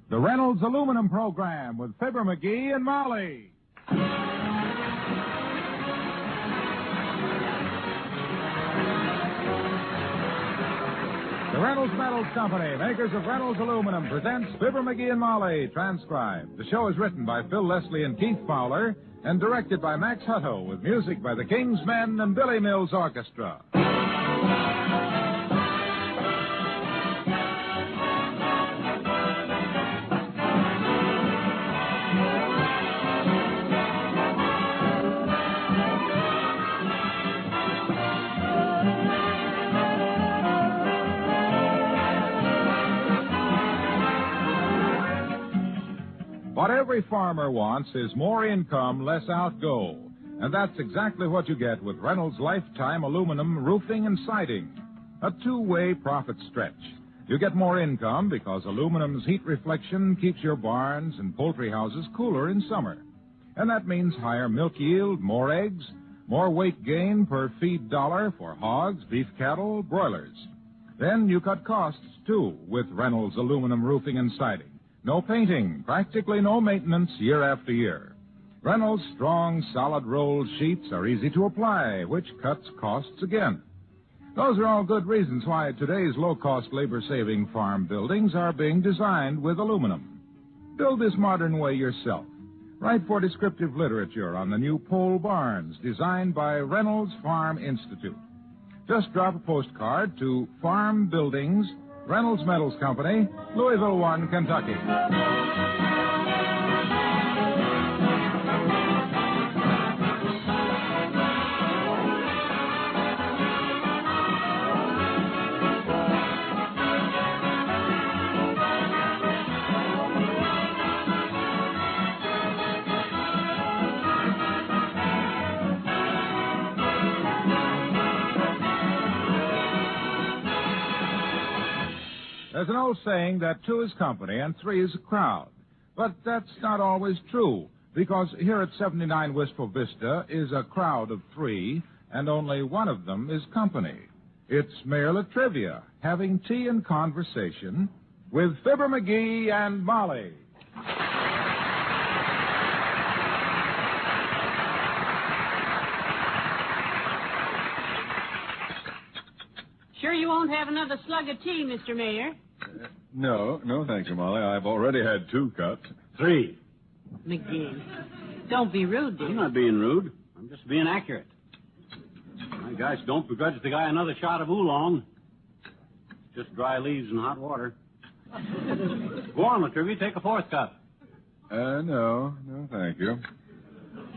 The Reynolds Aluminum Program with Fibber McGee and Molly. The Reynolds Metals Company, makers of Reynolds Aluminum, presents Fibber McGee and Molly, transcribed. The show is written by Phil Leslie and Keith Fowler and directed by Max Hutto, with music by the King's Men and Billy Mills Orchestra. What every farmer wants is more income, less outgo. And that's exactly what you get with Reynolds Lifetime Aluminum Roofing and Siding. A two-way profit stretch. You get more income because aluminum's heat reflection keeps your barns and poultry houses cooler in summer. And that means higher milk yield, more eggs, more weight gain per feed dollar for hogs, beef cattle, broilers. Then you cut costs, too, with Reynolds Aluminum Roofing and Siding. No painting, practically no maintenance year after year. Reynolds' strong, solid rolled sheets are easy to apply, which cuts costs again. Those are all good reasons why today's low-cost, labor-saving farm buildings are being designed with aluminum. Build this modern way yourself. Write for descriptive literature on the new pole barns designed by Reynolds Farm Institute. Just drop a postcard to Farm Buildings, Reynolds Metals Company, Louisville 1, Kentucky. There's an old saying that two is company and three is a crowd. But that's not always true, because here at 79 Wistful Vista is a crowd of three, and only one of them is company. It's Mayor Latrivia having tea and conversation with Fibber McGee and Molly. Sure you won't have another slug of tea, Mr. Mayor? No, thank you, Molly. I've already had 2 cups. 3. McGee, don't be rude, dear. I'm not being rude. I'm just being accurate. My gosh, don't begrudge the guy another shot of oolong. Just dry leaves and hot water. Go on, Latrivia, take a 4th cup. No, thank you.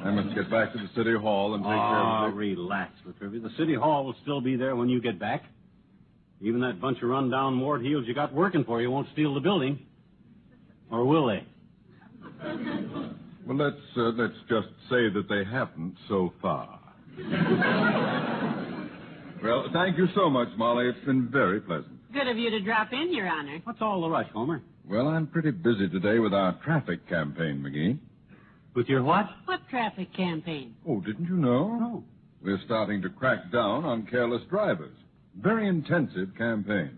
I must get back to the city hall and take care of it. Relax, Latrivia. The city hall will still be there when you get back. Even that bunch of run-down ward heels you got working for you won't steal the building. Or will they? Well, let's just say that they haven't so far. Well, thank you so much, Molly. It's been very pleasant. Good of you to drop in, Your Honor. What's all the rush, Homer? Well, I'm pretty busy today with our traffic campaign, McGee. With your what? What traffic campaign? Oh, didn't you know? No. We're starting to crack down on careless drivers. Very intensive campaign.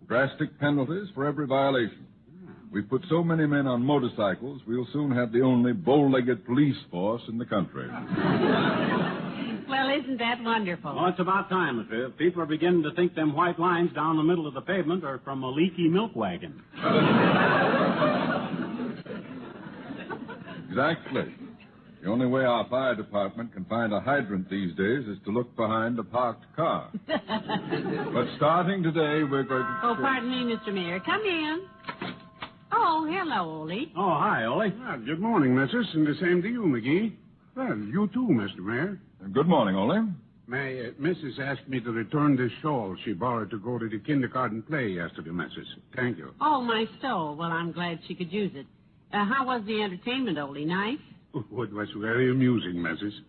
Drastic penalties for every violation. We've put so many men on motorcycles, we'll soon have the only bow-legged police force in the country. Well, isn't that wonderful? Well, it's about time, Latrivia. People are beginning to think them white lines down the middle of the pavement are from a leaky milk wagon. Exactly. The only way our fire department can find a hydrant these days is to look behind a parked car. But starting today, we're going to... Oh, pardon me, Mr. Mayor. Come in. Oh, hello, Ole. Oh, hi, Ole. Well, good morning, Missus, and the same to you, McGee. Well, you too, Mr. Mayor. Good morning, Ole. My missus asked me to return this shawl she borrowed to go to the kindergarten play yesterday, Missus. Thank you. Oh, my soul. Well, I'm glad she could use it. How was the entertainment, Ole? Nice? Oh, it was very amusing, Missus.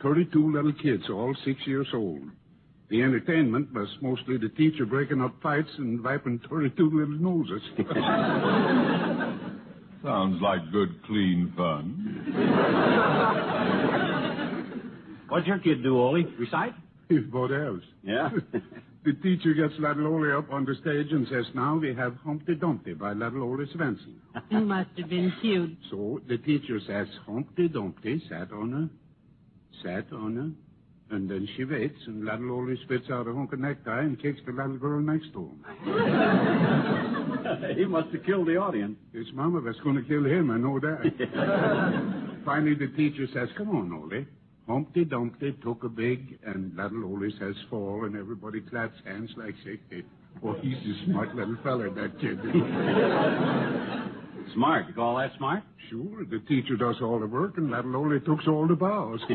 32 little kids, all 6 years old. The entertainment was mostly the teacher breaking up fights and wiping 32 little noses. Sounds like good, clean fun. What'd your kid do, Ole? Recite? Both else. Yeah? The teacher gets little Ole up on the stage and says, now we have Humpty Dumpty by little Ole Svensson. You must have been cute. So the teacher says, Humpty Dumpty sat on her, and then she waits, and little Ole spits out a hunk of necktie and kicks the little girl next to him. He must have killed the audience. His mama was going to kill him, I know that. Finally, the teacher says, come on, Ole. Humpty Dumpty took a big, and little Ole says fall, and everybody claps hands like shake it. Oh, he's a smart little fella, that kid. Smart. You call that smart? Sure, the teacher does all the work, and little Ole takes all the bows.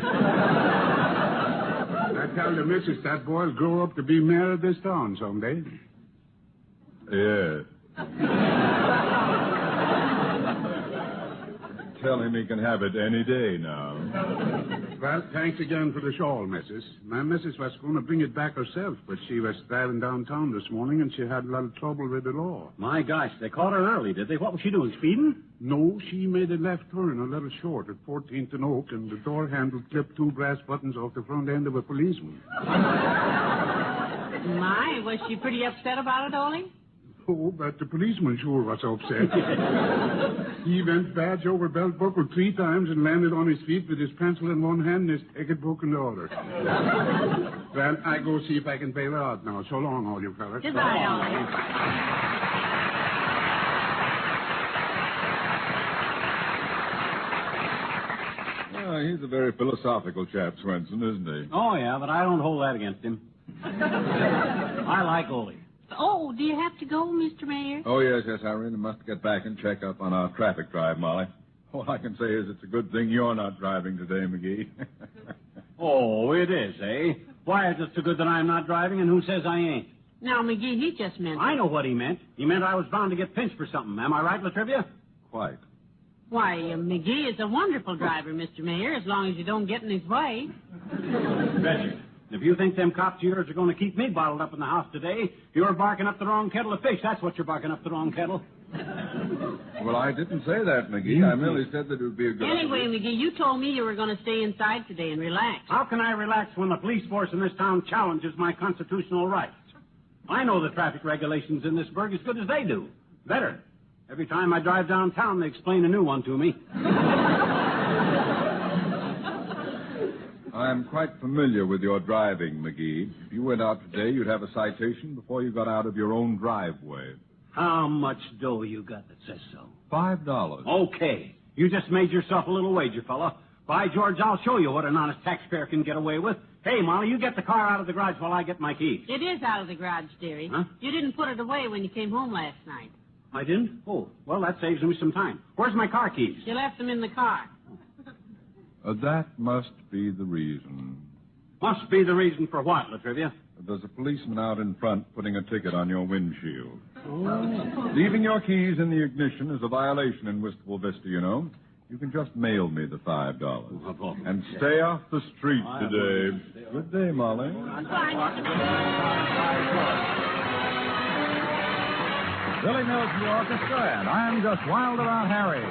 I tell the missus that boy'll grow up to be mayor of this town someday. Yes. Tell him he can have it any day now. Well, thanks again for the shawl, missus. My missus was going to bring it back herself, but she was driving downtown this morning, and she had a little trouble with the law. My gosh, they caught her early, did they? What was she doing, speeding? No, she made a left turn a little short at 14th and Oak, and the door handle clipped 2 brass buttons off the front end of a policeman. My, was she pretty upset about it, Ole? Oh, but the policeman sure was upset. He went badge over belt buckle 3 times and landed on his feet with his pencil in one hand and his ticket book in the other. Well, I go see if I can bail her out now. So long, all you fellas. Goodbye, Ole. Oh, he's a very philosophical chap, Swenson, isn't he? Oh, yeah, but I don't hold that against him. I like Ole. Oh, do you have to go, Mr. Mayor? Oh, yes, I really must get back and check up on our traffic drive, Molly. All I can say is it's a good thing you're not driving today, McGee. Oh, it is, eh? Why is it so good that I'm not driving, and who says I ain't? Now, McGee, he just meant... I know what he meant. He meant I was bound to get pinched for something. Am I right, Latrivia? Quite. Why, McGee is a wonderful driver, Mr. Mayor, as long as you don't get in his way. Betcha. If you think them cops of yours are going to keep me bottled up in the house today, you're barking up the wrong kettle of fish. That's what you're barking up the wrong kettle. Well, I didn't say that, McGee. I merely said that it would be a good Anyway, idea. McGee, you told me you were going to stay inside today and relax. How can I relax when the police force in this town challenges my constitutional rights? I know the traffic regulations in this burg as good as they do. Better. Every time I drive downtown, they explain a new one to me. I'm quite familiar with your driving, McGee. If you went out today, you'd have a citation before you got out of your own driveway. How much dough you got that says so? $5. Okay. You just made yourself a little wager, fella. By George, I'll show you what an honest taxpayer can get away with. Hey, Molly, you get the car out of the garage while I get my keys. It is out of the garage, dearie. Huh? You didn't put it away when you came home last night. I didn't? Oh, well, that saves me some time. Where's my car keys? You left them in the car. That must be the reason. Must be the reason for what, Latrivia? There's a policeman out in front putting a ticket on your windshield. Oh. Leaving your keys in the ignition is a violation in Wistful Vista, you know. You can just mail me the $5. And stay off the street today. Good day, Molly. Billy Mills and the orchestra, and I'm just wild about Harry.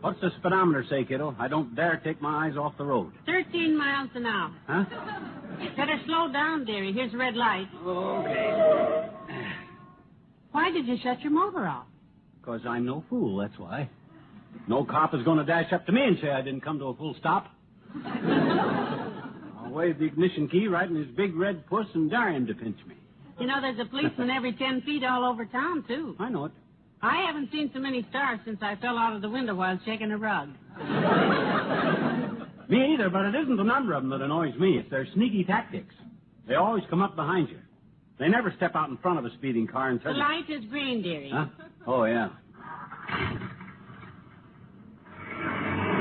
What's the speedometer say, kiddo? I don't dare take my eyes off the road. 13 miles an hour. Huh? Better slow down, dearie. Here's a red light. Okay. Why did you shut your motor off? Because I'm no fool, that's why. No cop is going to dash up to me and say I didn't come to a full stop. I'll wave the ignition key right in his big red puss and dare him to pinch me. You know, there's a policeman every 10 feet all over town, too. I know it. I haven't seen so many stars since I fell out of the window while shaking a rug. Me either, but it isn't the number of them that annoys me. It's their sneaky tactics. They always come up behind you. They never step out in front of a speeding car and tell The you... light is green, dearie. Huh? Oh, yeah.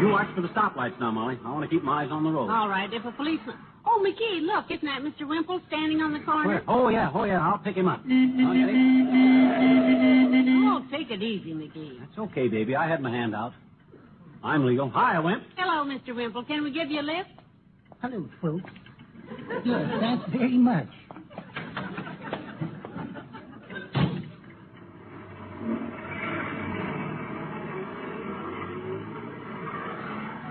You watch for the stoplights now, Molly. I want to keep my eyes on the road. All right, if a policeman... Oh, McGee, look, isn't that Mr. Wimple standing on the corner? Where? Oh, yeah, I'll pick him up. Okay. Oh, take it easy, McGee. That's okay, baby. I had my hand out. I'm legal. Hi, Wimp. Hello, Mr. Wimple. Can we give you a lift? Hello, folks. Yes, thanks very much.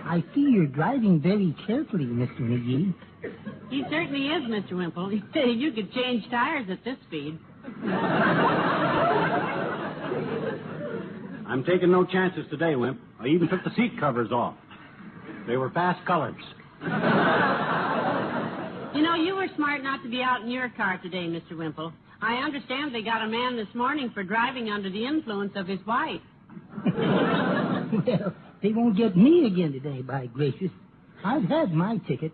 I see you're driving very carefully, Mr. McGee. He certainly is, Mr. Wimple. You could change tires at this speed. I'm taking no chances today, Wimp. I even took the seat covers off. They were fast colors. You know, you were smart not to be out in your car today, Mr. Wimple. I understand they got a man this morning for driving under the influence of his wife. Well, they won't get me again today, by gracious. I've had my ticket.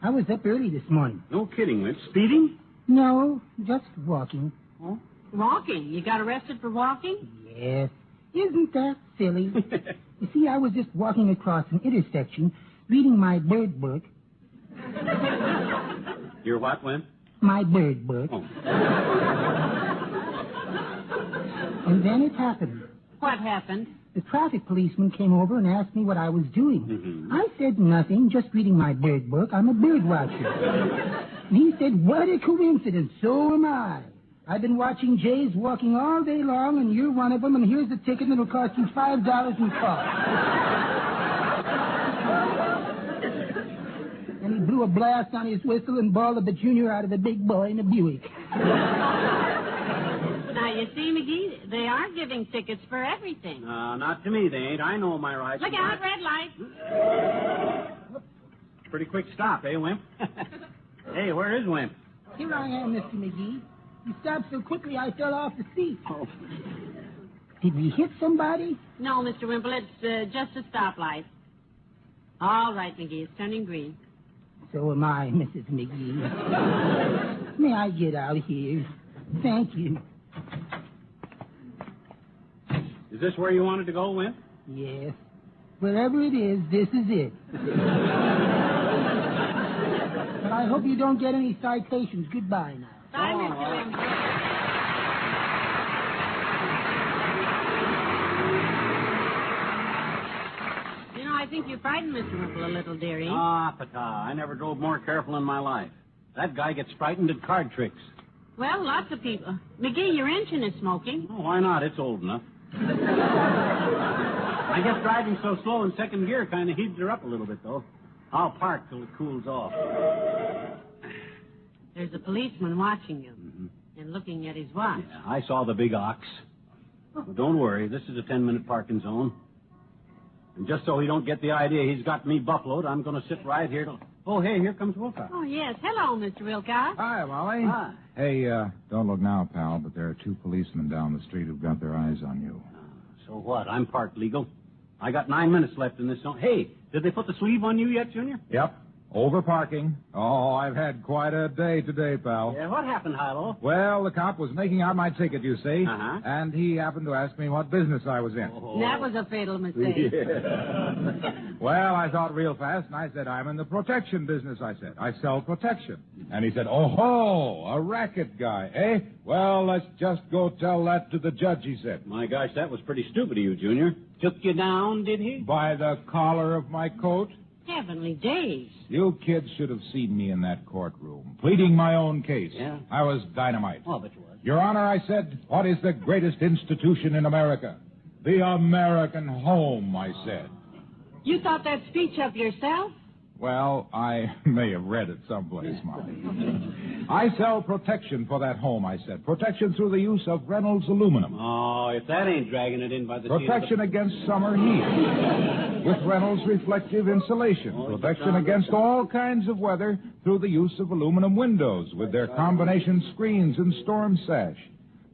I was up early this morning. No kidding, Wimp. Speeding? No, just walking. Oh? Walking? You got arrested for walking? Yes. Isn't that silly? You see, I was just walking across an intersection, reading my bird book. Your what, Wimp? My bird book. Oh. And then it happened. What happened? The traffic policeman came over and asked me what I was doing. Mm-hmm. I said nothing, just reading my bird book. I'm a bird watcher. And he said, what a coincidence, so am I. I've been watching jays walking all day long, and you're one of them, and here's the ticket that'll cost you $5 in cost. And he blew a blast on his whistle and bawled the junior out of a big boy in a Buick. Now, you see, McGee, they are giving tickets for everything. Not to me, they ain't. I know my rights. Look out, red light. Pretty quick stop, eh, Wimp? Hey, where is Wimp? Here I am, Mr. McGee. You stopped so quickly I fell off the seat. Oh. Did we hit somebody? No, Mr. Wimple, it's just a stoplight. All right, McGee, it's turning green. So am I, Mrs. McGee. May I get out here? Thank you. Is this where you wanted to go, Wimp? Yes. Wherever it is, this is it. But I hope you don't get any citations. Goodbye now. Bye, Mr. Wimple. You know, I think you frightened Mr. Wimple a little, dearie. Ah, pata. I never drove more careful in my life. That guy gets frightened at card tricks. Well, lots of people. McGee, your engine is smoking. Oh, why not? It's old enough. I guess driving so slow in second gear kind of heaves her up a little bit, though. I'll park till it cools off. There's a policeman watching you and looking at his watch. Yeah, I saw the big ox. Well, don't worry. This is a 10-minute parking zone. And just so he don't get the idea he's got me buffaloed, I'm going to sit right here till... Oh, hey, here comes Wilcox. Oh, yes. Hello, Mr. Wilcox. Hi, Molly. Hi. Hey, don't look now, pal, but there are two policemen down the street who've got their eyes on you. So what? I'm parked legal. I got 9 minutes left in this zone. Hey, did they put the sleeve on you yet, Junior? Yep. Over parking. Oh, I've had quite a day today, pal. Yeah, what happened, Hilo? Well, the cop was making out my ticket, you see, Uh-huh. and he happened to ask me what business I was in. Oh. That was a fatal mistake. Yeah. Well, I thought real fast, and I said, I'm in the protection business, I said. I sell protection. And he said, oh, a racket guy, eh? Well, let's just go tell that to the judge, he said. My gosh, that was pretty stupid of you, Junior. Took you down, did he? By the collar of my coat. Heavenly days. You kids should have seen me in that courtroom, pleading my own case. Yeah? I was dynamite. Oh, I bet you was. Your Honor, I said, what is the greatest institution in America? The American home, I said. You thought that speech up yourself? Well, I may have read it someplace, Molly. I sell protection for that home, I said. Protection through the use of Reynolds aluminum. Oh, if that ain't dragging it in by the Protection against summer heat with Reynolds reflective insulation. Protection against all kinds of weather through the use of aluminum windows with their combination screens and storm sash.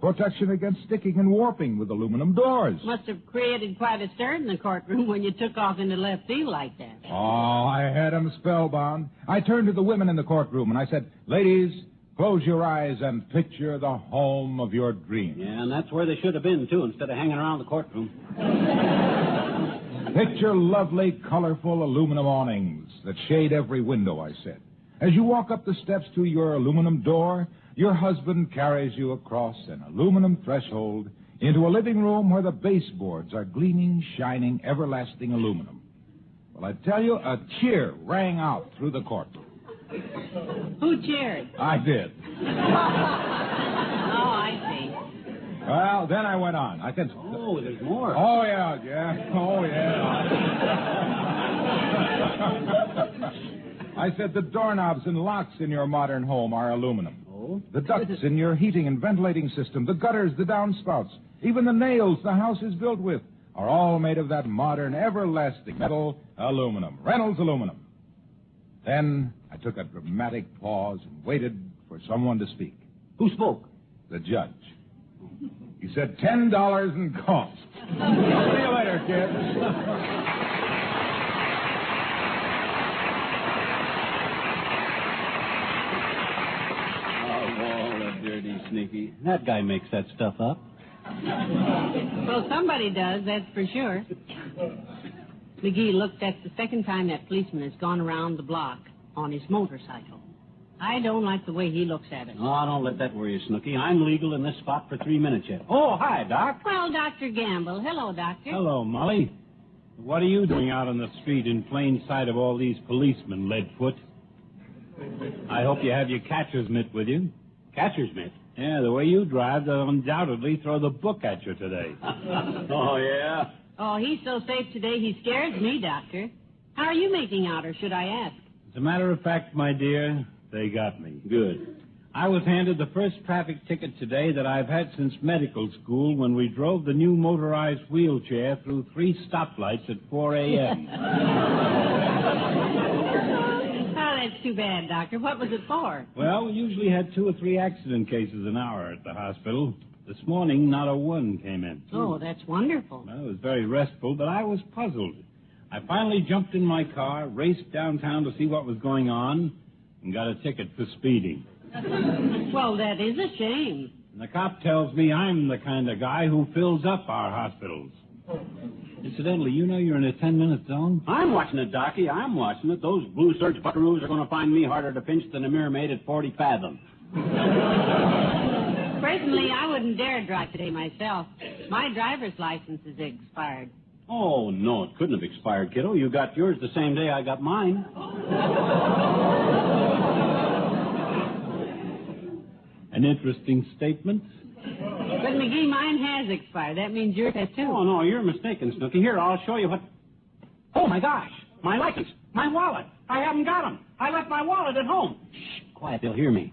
Protection against sticking and warping with aluminum doors. Must have created quite a stir in the courtroom when you took off into left field like that. Oh, I had 'em spellbound. I turned to the women in the courtroom and I said, ladies, close your eyes and picture the home of your dreams. Yeah, and that's where they should have been, too, instead of hanging around the courtroom. Picture lovely, colorful aluminum awnings that shade every window, I said. As you walk up the steps to your aluminum door, your husband carries you across an aluminum threshold into a living room where the baseboards are gleaming, shining, everlasting aluminum. Well, I tell you, a cheer rang out through the courtroom. Who cheered? I did. Oh, I see. Well, then I went on. I said... Oh, there's more. Oh, yeah. Oh, yeah. I said the doorknobs and locks in your modern home are aluminum. Oh? The ducts in your heating and ventilating system, the gutters, the downspouts, even the nails the house is built with are all made of that modern, everlasting metal aluminum, Reynolds aluminum. Then I took a dramatic pause and waited for someone to speak. Who spoke? The judge. He said $10 in cost. See you later, kids. Dirty sneaky. That guy makes that stuff up. Well, somebody does, that's for sure. McGee, look, that's the second time that policeman has gone around the block on his motorcycle. I don't like the way he looks at it. Oh, don't let that worry you, Snooky. I'm legal in this spot for 3 minutes yet. Oh, hi, Doc. Well, Dr. Gamble. Hello, Doctor. Hello, Molly. What are you doing out on the street in plain sight of all these policemen, Leadfoot? I hope you have your catcher's mitt with you. Catcher's mitt. Yeah, the way you drive, they'll undoubtedly throw the book at you today. Oh, yeah? Oh, he's so safe today he scares me, Doctor. How are you making out, or should I ask? As a matter of fact, my dear, they got me. Good. I was handed the first traffic ticket today that I've had since medical school when we drove the new motorized wheelchair through 3 stoplights at 4 a.m. Oh, that's too bad, Doctor. What was it for? Well, we usually had 2 or 3 accident cases an hour at the hospital. This morning, not a one came in. Oh, that's wonderful. Well, it was very restful, but I was puzzled. I finally jumped in my car, raced downtown to see what was going on, and got a ticket for speeding. Well, that is a shame. And the cop tells me I'm the kind of guy who fills up our hospitals. Incidentally, you know you're in a 10-minute zone? I'm watching it, Docky. I'm watching it. Those blue serge buckaroos are going to find me harder to pinch than a mermaid at 40 fathom. Personally, I wouldn't dare drive today myself. My driver's license is expired. Oh, no, it couldn't have expired, kiddo. You got yours the same day I got mine. An interesting statement. But, McGee, mine has expired. That means yours has too. Oh, no, you're mistaken, Snooky. Here, I'll show you what... Oh, my gosh. My license. My wallet. I haven't got them. I left my wallet at home. Shh, quiet. They'll hear me.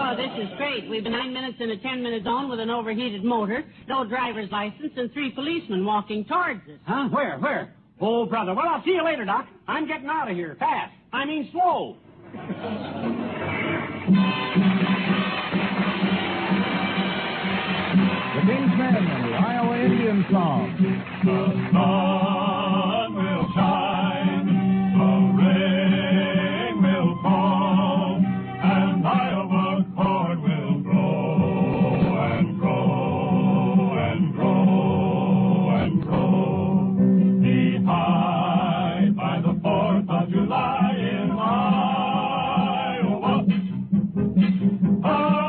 Oh, this is great. We've been 9 minutes in a 10-minute zone with an overheated motor, no driver's license, and 3 policemen walking towards us. Huh? Where? Oh, brother. Well, I'll see you later, Doc. I'm getting out of here. Fast. I mean slow. The King's Men and the Iowa Indian song. The sun will shine, the rain will fall, and Iowa corn will grow and grow and grow and grow. Behind by the 4th of July in Iowa. Iowa.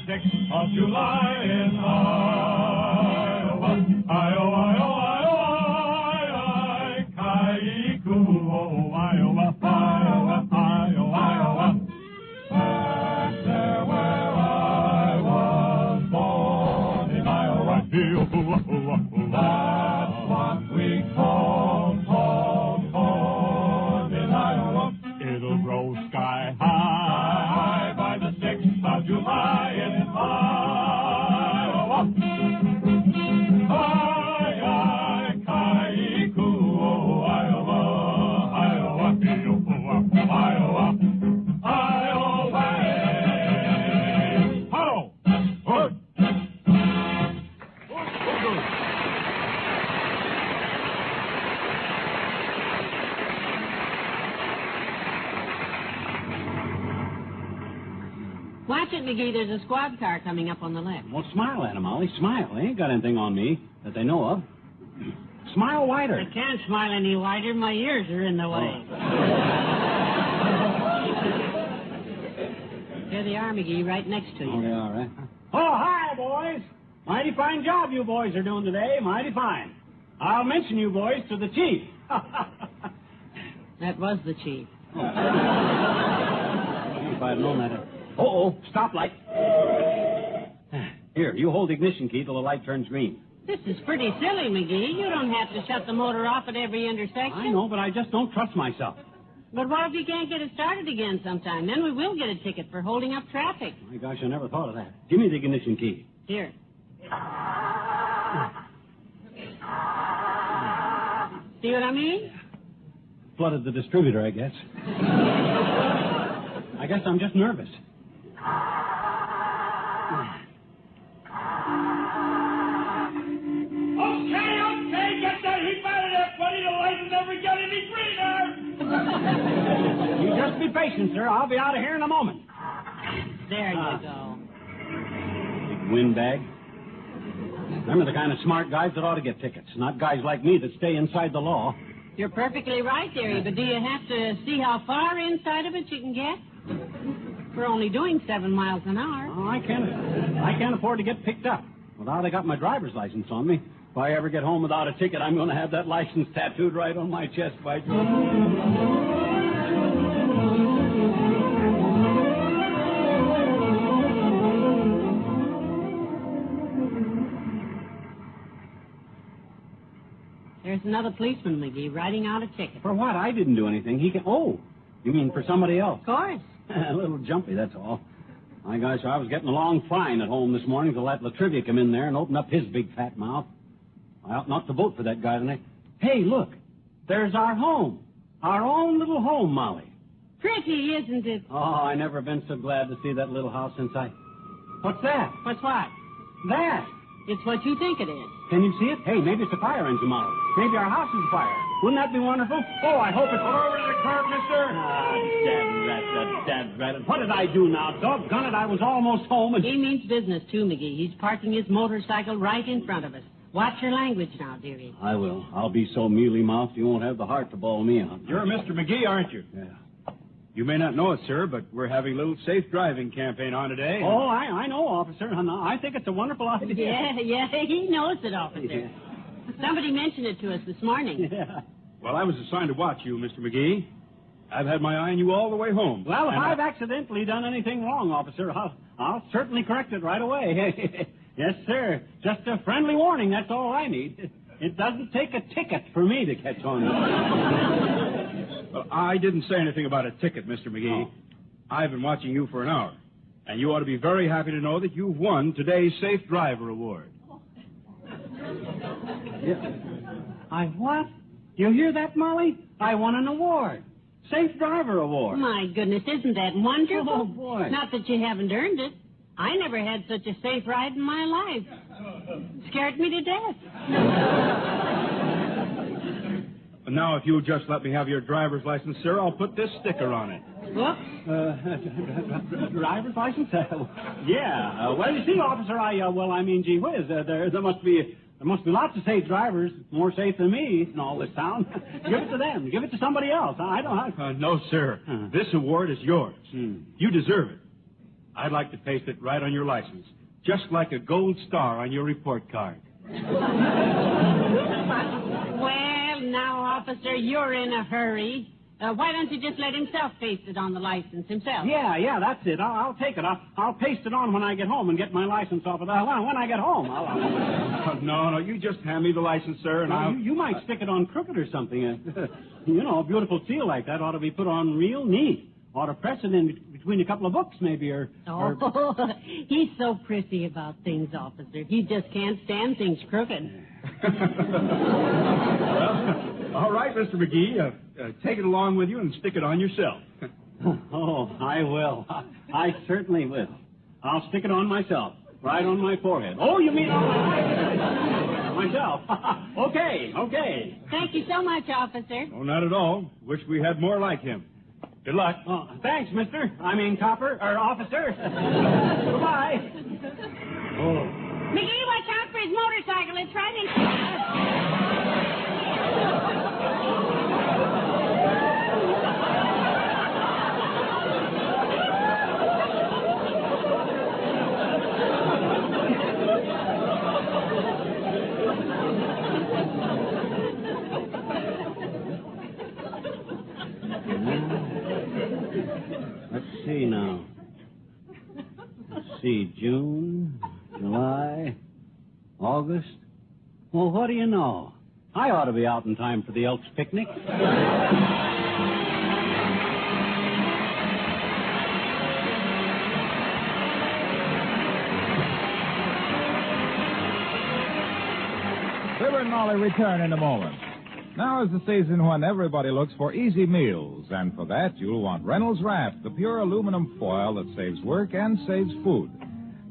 6th of July in Iowa. Iowa, Iowa, Iowa, Iowa, Iowa. Back there where I was born in Iowa. That's what we call corn in Iowa. It'll grow sky high by the 6th of July in Iowa. Watch it, McGee. There's a squad car coming up on the left. Well, smile at 'em, Molly. Smile. They ain't got anything on me that they know of. Smile wider. I can't smile any wider. My ears are in the way. Here they are, McGee, right next to you. Oh, they are, right? Oh, hi, boys. Mighty fine job you boys are doing today. Mighty fine. I'll mention you boys to the chief. That was the chief. Oh. If I'd known that. Uh-oh, stoplight. Here, you hold the ignition key till the light turns green. This is pretty silly, McGee. You don't have to shut the motor off at every intersection. I know, but I just don't trust myself. But what if you can't get it started again sometime? Then we will get a ticket for holding up traffic. My gosh, I never thought of that. Give me the ignition key. Here. See what I mean? Flooded the distributor, I guess. I guess I'm just nervous. Okay, get that heap out of there, buddy. The light will never get any greener. You just be patient, sir. I'll be out of here in a moment. There you go. Big windbag. Remember the kind of smart guys that ought to get tickets, not guys like me that stay inside the law. You're perfectly right, dearie, but do you have to see how far inside of it you can get? We're only doing 7 miles an hour. Oh, I can't afford to get picked up. Well, now they got my driver's license on me. If I ever get home without a ticket, I'm going to have that license tattooed right on my chest, by George. There's another policeman, McGee, writing out a ticket. For what? I didn't do anything. He can... Oh, you mean for somebody else? Of course. A little jumpy, that's all. My gosh, I was getting along fine at home this morning till that Latrivia come in there and opened up his big fat mouth. I ought not to vote for that guy tonight. Hey, look. There's our home. Our own little home, Molly. Pretty, isn't it? Oh, I never been so glad to see that little house since I... What's that? What's what? That. It's what you think it is. Can you see it? Hey, maybe it's a fire engine, Molly. Maybe our house is afire. Wouldn't that be wonderful? Oh, I hope it's... Over to the curb, mister. Ah, dad rat. What did I do now? Doggone it, I was almost home and... He means business, too, McGee. He's parking his motorcycle right in front of us. Watch your language now, dearie. I will. I'll be so mealy-mouthed you won't have the heart to bawl me out. You're Mr. McGee, aren't you? Yeah. You may not know it, sir, but we're having a little safe driving campaign on today. Oh, I know, officer. I think it's a wonderful idea. Yeah, he knows it, officer. Yeah. Somebody mentioned it to us this morning. Yeah. Well, I was assigned to watch you, Mr. McGee. I've had my eye on you all the way home. Well, if I've accidentally done anything wrong, officer, I'll certainly correct it right away. Yes, sir. Just a friendly warning, that's all I need. It doesn't take a ticket for me to catch on. Well, I didn't say anything about a ticket, Mr. McGee. Oh. I've been watching you for an hour. And you ought to be very happy to know that you've won today's Safe Driver Award. Yeah. I what? You hear that, Molly? I won an award. Safe Driver Award. My goodness, isn't that wonderful? Oh, boy. Not that you haven't earned it. I never had such a safe ride in my life. Scared me to death. Now, if you'll just let me have your driver's license, sir, I'll put this sticker on it. Whoops. Driver's license? Yeah. Well, you see, officer, gee whiz, there must be lots of safe drivers, more safe than me in all this town. Give it to them. Give it to somebody else. I don't have... No, sir. This award is yours. You deserve it. I'd like to paste it right on your license, just like a gold star on your report card. Well, now, officer, you're in a hurry. Why don't you just let himself paste it on the license himself? Yeah, that's it. I'll take it. I'll paste it on when I get home and get my license off of that. When I get home, No, you just hand me the license, sir, and You might stick it on crooked or something. A beautiful seal like that ought to be put on real neat. Ought to press it in between a couple of books, maybe, or... He's so prissy about things, officer. He just can't stand things crooked. All right, Mr. McGee, take it along with you and stick it on yourself. Oh, I will. I certainly will. I'll stick it on myself, right on my forehead. Oh, you mean on my myself? Okay. Thank you so much, officer. Oh, not at all. Wish we had more like him. Good luck. Oh, thanks, mister. Officer. Goodbye. Oh. McGee, watch out for his motorcycle. It's right in... Let's see now. June, July, August. Well, what do you know? I ought to be out in time for the Elks picnic. Fibber and Molly return in a moment. Now is the season when everybody looks for easy meals, and for that you'll want Reynolds Wrap, the pure aluminum foil that saves work and saves food.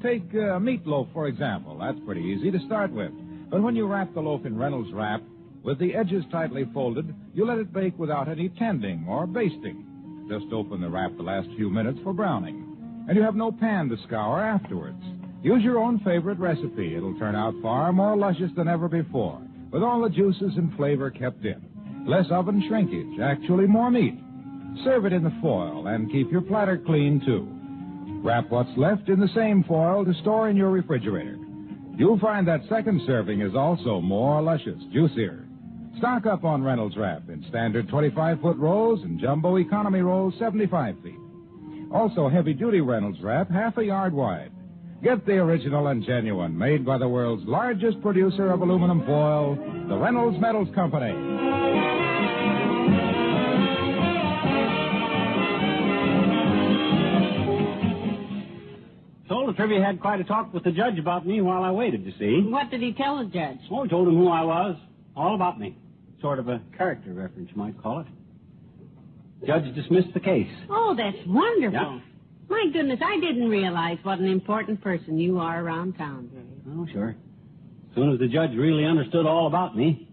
Take meatloaf, for example. That's pretty easy to start with. But when you wrap the loaf in Reynolds Wrap, with the edges tightly folded, you let it bake without any tending or basting. Just open the wrap the last few minutes for browning. And you have no pan to scour afterwards. Use your own favorite recipe. It'll turn out far more luscious than ever before, with all the juices and flavor kept in. Less oven shrinkage, actually more meat. Serve it in the foil and keep your platter clean, too. Wrap what's left in the same foil to store in your refrigerator. You'll find that second serving is also more luscious, juicier. Stock up on Reynolds Wrap in standard 25-foot rolls and jumbo economy rolls 75 feet. Also heavy-duty Reynolds Wrap, half a yard wide. Get the original and genuine, made by the world's largest producer of aluminum foil, the Reynolds Metals Company. Told the trivia had quite a talk with the judge about me while I waited, you see. What did he tell the judge? Oh, he told him who I was. All about me. Sort of a character reference, you might call it. Judge dismissed the case. Oh, that's wonderful. Yeah. My goodness, I didn't realize what an important person you are around town, Jerry. Oh, sure. As soon as the judge really understood all about me,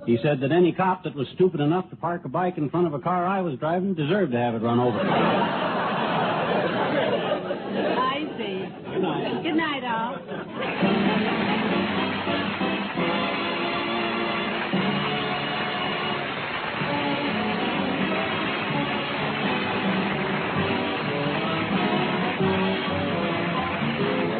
he said that any cop that was stupid enough to park a bike in front of a car I was driving deserved to have it run over. I see. Good night. Good night, all.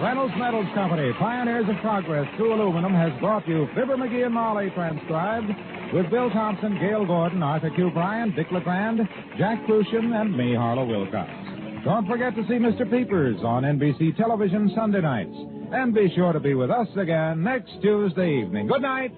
Reynolds Metals Company, pioneers of progress through aluminum, has brought you Fibber McGee and Molly transcribed with Bill Thompson, Gail Gordon, Arthur Q. Bryan, Dick LeGrand, Jack Crucian, and me, Harlow Wilcox. Don't forget to see Mr. Peepers on NBC television Sunday nights. And be sure to be with us again next Tuesday evening. Good night.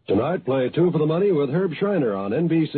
Tonight, play Two for the Money with Herb Schreiner on NBC.